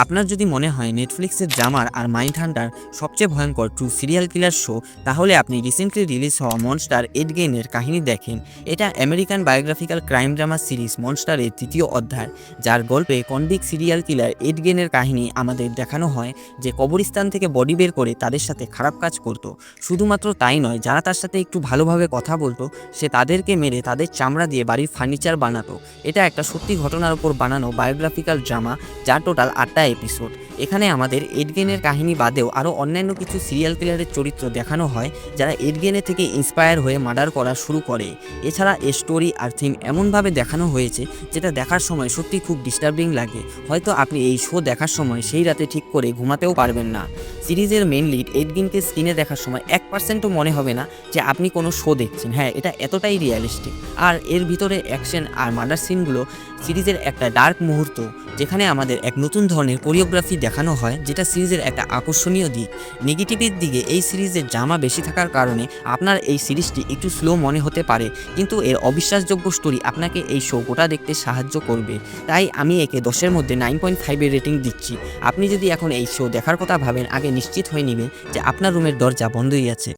আপনার যদি মনে হয় নেটফ্লিক্সের ড্রামার আর মাইন্ড হান্টার সবচেয়ে ভয়ঙ্কর ট্রু সিরিয়াল কিলার শো, তাহলে আপনি রিসেন্টলি রিলিজ হওয়া মনস্টার এন্ডগেমের কাহিনী দেখেন। এটা American biographical crime drama series মনস্টারের তৃতীয় অধ্যায়, যার গল্পে কনভিক্ট সিরিয়াল কিলার এন্ডগেমের কাহিনী আমাদের দেখানো হয়, যে কবরস্থান থেকে বডি বের করে তাদের সাথে খারাপ কাজ করত। শুধুমাত্র তাই নয়, যারা তার সাথে একটু ভালোভাবে কথা বলতো সে তাদেরকে মেরে তাদের চামড়া দিয়ে বাড়ির ফার্নিচার বানাতো। এটা একটা সত্যি ঘটনার উপর বানানো বায়োগ্রাফিক্যাল ড্রামা, যার টোটাল 8টা এপিসোড। এখানে আমাদের এডগেনের কাহিনী বাদেও আরও অন্যান্য কিছু সিরিয়াল কিলারের চরিত্র দেখানো হয়, যারা এডগেনে থেকে ইন্সপায়ার হয়ে মার্ডার করা শুরু করে। এছাড়া এর স্টোরি আর থিম এমনভাবে দেখানো হয়েছে যেটা দেখার সময় সত্যি খুব ডিস্টার্বিং লাগে। হয়তো আপনি এই শো দেখার সময় সেই রাতে ঠিক করে ঘুমাতেও পারবেন না। সিরিজের মেন লিড এডগিনকে স্ক্রিনে দেখার সময় 1%ও মনে হবে না যে আপনি কোনো শো দেখছেন। হ্যাঁ, এটা এতটাই রিয়েলিস্টিক। আর এর ভিতরে অ্যাকশন আর মার্ডার সিনগুলো সিরিজের একটা ডার্ক মুহূর্ত, যেখানে আমাদের এক নতুন ধরনের কোরিওগ্রাফি দেখানো হয়, যেটা সিরিজের একটা আকর্ষণীয় দিক। নেগেটিভের দিকে এই সিরিজের ড্রামা বেশি থাকার কারণে আপনার এই সিরিজটি একটু স্লো মনে হতে পারে, কিন্তু এর অবিশ্বাসযোগ্য স্টোরি আপনাকে এই শো গোটা দেখতে সাহায্য করবে। তাই আমি একে 10-এর মধ্যে 9.5-এর রেটিং দিচ্ছি। আপনি যদি এখন এই শো দেখার কথা ভাবেন, আগে নিশ্চিত হয়ে নেবেন যে আপনার রুমের দরজা বন্ধই আছে।